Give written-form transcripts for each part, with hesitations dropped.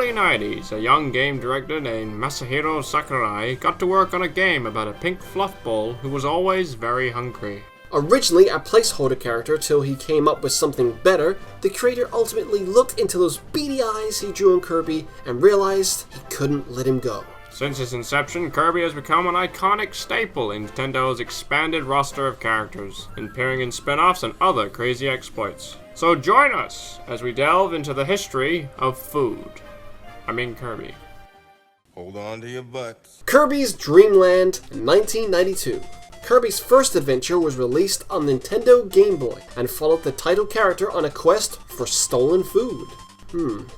early 90s, a young game director named Masahiro Sakurai got to work on a game about a pink fluff ball who was always very hungry. Originally a placeholder character till he came up with something better, the creator ultimately looked into those beady eyes he drew on Kirby and realized he couldn't let him go. Since its inception, Kirby has become an iconic staple in Nintendo's expanded roster of characters, appearing in spin-offs and other crazy exploits. So join us as we delve into the history of food. Kirby. Hold on to your butts. Kirby's Dream Land, 1992. Kirby's first adventure was released on Nintendo Game Boy and followed the title character on a quest for stolen food.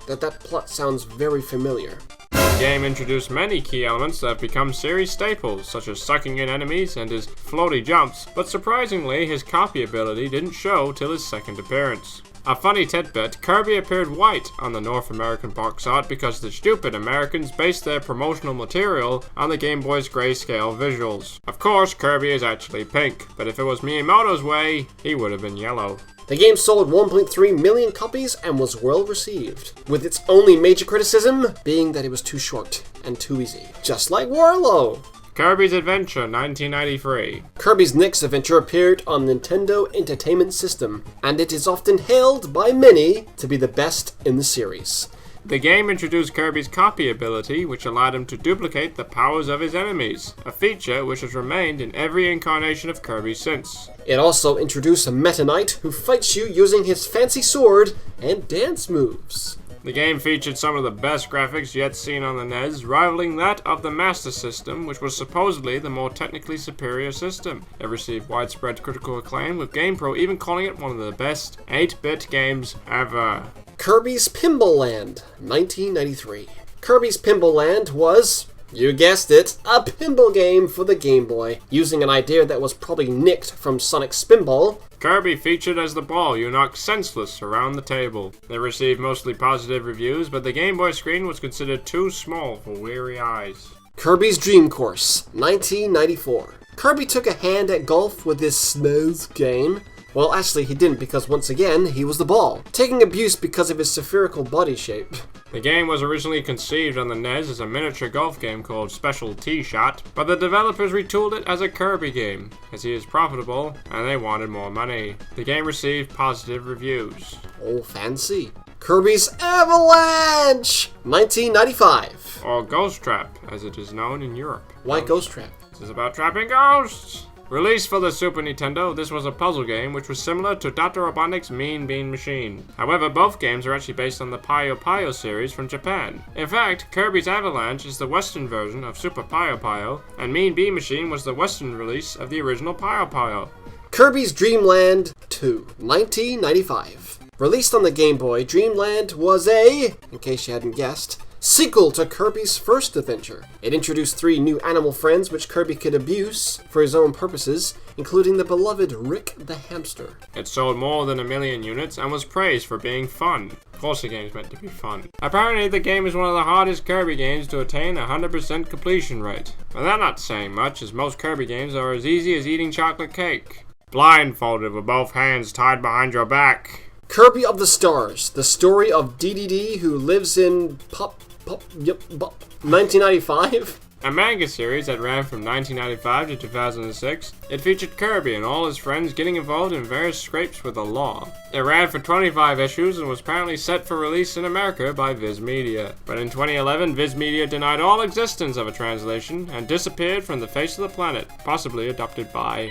That plot sounds very familiar. The game introduced many key elements that have become series staples, such as sucking in enemies and his floaty jumps, but surprisingly his copy ability didn't show till his second appearance. A funny tidbit, Kirby appeared white on the North American box art because the stupid Americans based their promotional material on the Game Boy's grayscale visuals. Of course, Kirby is actually pink, but if it was Miyamoto's way, he would have been yellow. The game sold 1.3 million copies and was well received, with its only major criticism being that it was too short and too easy, just like Warlow. Kirby's Adventure, 1993. Kirby's next adventure appeared on Nintendo Entertainment System, and it is often hailed by many to be the best in the series. The game introduced Kirby's copy ability, which allowed him to duplicate the powers of his enemies, a feature which has remained in every incarnation of Kirby since. It also introduced a Meta Knight who fights you using his fancy sword and dance moves. The game featured some of the best graphics yet seen on the NES, rivaling that of the Master System, which was supposedly the more technically superior system. It received widespread critical acclaim, with GamePro even calling it one of the best 8-bit games ever. Kirby's Pinball Land, 1993. Kirby's Pinball Land was, you guessed it, a pinball game for the Game Boy, using an idea that was probably nicked from Sonic Spinball. Kirby featured as the ball you knocked senseless around the table. It received mostly positive reviews, but the Game Boy screen was considered too small for weary eyes. Kirby's Dream Course, 1994. Kirby took a hand at golf with this SNES game. Well, actually he didn't, because once again, he was the ball, taking abuse because of his spherical body shape. The game was originally conceived on the NES as a miniature golf game called Special Tee-Shot, but the developers retooled it as a Kirby game, as he is profitable and they wanted more money. The game received positive reviews. Oh, fancy. Kirby's Avalanche, 1995. Or Ghost Trap, as it is known in Europe. Why Ghost Trap? This is about trapping ghosts! Released for the Super Nintendo, this was a puzzle game which was similar to Dr. Robotnik's Mean Bean Machine. However, both games are actually based on the Puyo Puyo series from Japan. In fact, Kirby's Avalanche is the Western version of Super Puyo Puyo, and Mean Bean Machine was the Western release of the original Puyo Puyo. Kirby's Dream Land 2, 1995. Released on the Game Boy, Dream Land was a, in case you hadn't guessed, sequel to Kirby's first adventure. It introduced 3 new animal friends which Kirby could abuse for his own purposes, including the beloved Rick the hamster. It sold more than 1 million units and was praised for being fun. Of course the game's meant to be fun. Apparently the game is one of the hardest Kirby games to attain a 100% completion rate. But that's not saying much, as most Kirby games are as easy as eating chocolate cake. Blindfolded with both hands tied behind your back. Kirby of the Stars, the story of DDD who lives in 1995? A manga series that ran from 1995 to 2006. It featured Kirby and all his friends getting involved in various scrapes with the law. It ran for 25 issues and was apparently set for release in America by Viz Media. But in 2011, Viz Media denied all existence of a translation and disappeared from the face of the planet, possibly adopted by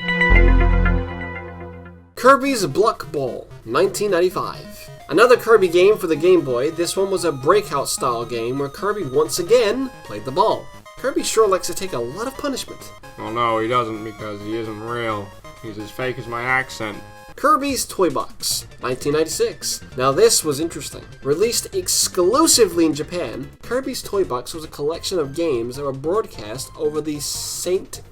Kirby's Block Ball, 1995. Another Kirby game for the Game Boy. This one was a breakout style game where Kirby once again played the ball. Kirby sure likes to take a lot of punishment. Well, no, he doesn't, because he isn't real. He's as fake as my accent. Kirby's Toy Box, 1996. Now this was interesting. Released exclusively in Japan, Kirby's Toy Box was a collection of games that were broadcast over the Saint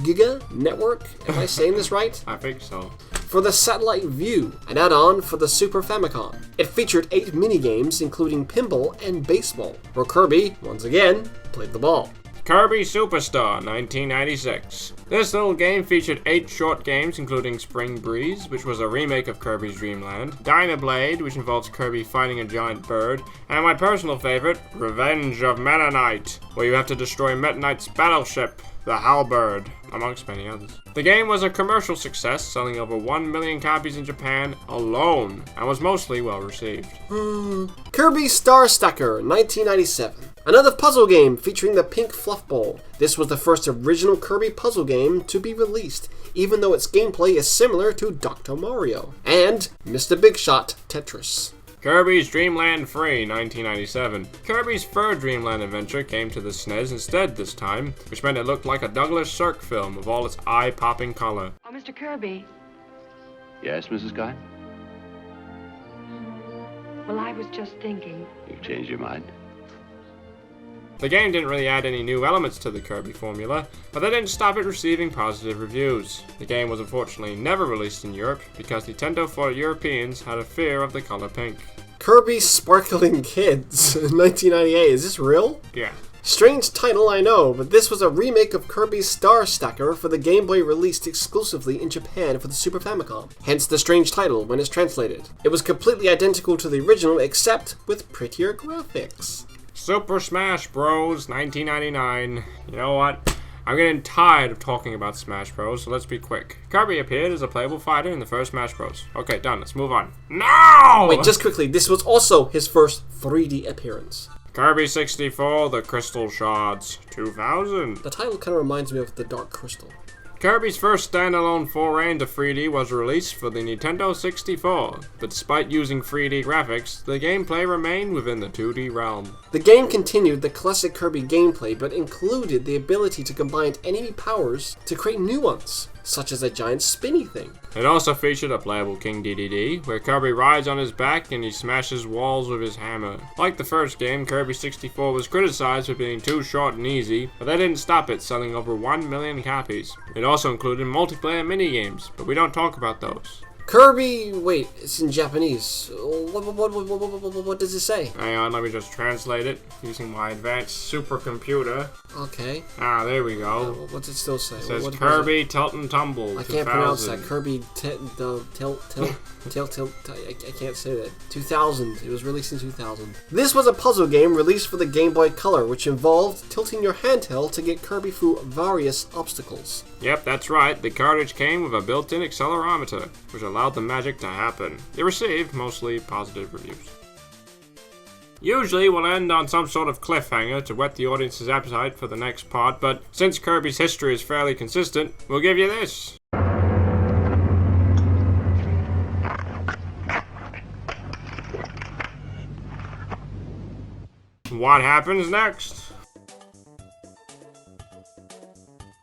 Giga network. Am I saying this right? I think so. For the Satellite View, an add-on for the Super Famicom. It featured 8 minigames, including pinball and baseball, where Kirby, once again, played the ball. Kirby Superstar, 1996. This little game featured 8 short games, including Spring Breeze, which was a remake of Kirby's Dream Land, Dynablade, which involves Kirby fighting a giant bird, and my personal favorite, Revenge of Meta Knight, where you have to destroy Meta Knight's battleship, the Halberd, amongst many others. The game was a commercial success, selling over 1 million copies in Japan alone, and was mostly well received. Kirby Star Stacker, 1997. Another puzzle game featuring the pink fluff-ball. This was the first original Kirby puzzle game to be released, even though its gameplay is similar to Dr. Mario. And Mr. Big Shot Tetris. Kirby's Dream Land Free, 1997. Kirby's third Dream Land adventure came to the SNES instead this time, which meant it looked like a Douglas Sirk film with all its eye-popping color. Oh, Mr. Kirby. Yes, Mrs. Scott? Well, I was just thinking. You've changed your mind? The game didn't really add any new elements to the Kirby formula, but that didn't stop it receiving positive reviews. The game was unfortunately never released in Europe because Nintendo for Europeans had a fear of the color pink. Kirby Sparkling Kids, 1998. Is this real? Yeah. Strange title, I know, but this was a remake of Kirby's Star Stacker for the Game Boy released exclusively in Japan for the Super Famicom. Hence the strange title when it's translated. It was completely identical to the original except with prettier graphics. Super Smash Bros. 1999. You know what? I'm getting tired of talking about Smash Bros, so let's be quick. Kirby appeared as a playable fighter in the first Smash Bros. Okay, done. Let's move on. No! Wait, just quickly, this was also his first 3D appearance. Kirby 64, The Crystal Shards, 2000. The title kind of reminds me of The Dark Crystal. Kirby's first standalone foray into 3D was released for the Nintendo 64, but despite using 3D graphics, the gameplay remained within the 2D realm. The game continued the classic Kirby gameplay, but included the ability to combine enemy powers to create new ones, such as a giant spinny thing. It also featured a playable King DDD, where Kirby rides on his back and he smashes walls with his hammer. Like the first game, Kirby 64 was criticized for being too short and easy, but that didn't stop it selling over 1 million copies. It also included multiplayer minigames, but we don't talk about those. Kirby, wait, it's in Japanese. What does it say? Hang on, let me just translate it using my advanced supercomputer. Okay. Ah, there we go. What's it still say? It says Kirby Tilt and Tumble. I can't pronounce that. Kirby I can't say that. 2000. It was released in 2000. This was a puzzle game released for the Game Boy Color, which involved tilting your handheld to get Kirby through various obstacles. Yep, that's right. The cartridge came with a built-in accelerometer, which allowed the magic to happen. It received mostly positive reviews. Usually we'll end on some sort of cliffhanger to whet the audience's appetite for the next part, but since Kirby's history is fairly consistent, we'll give you this. What happens next?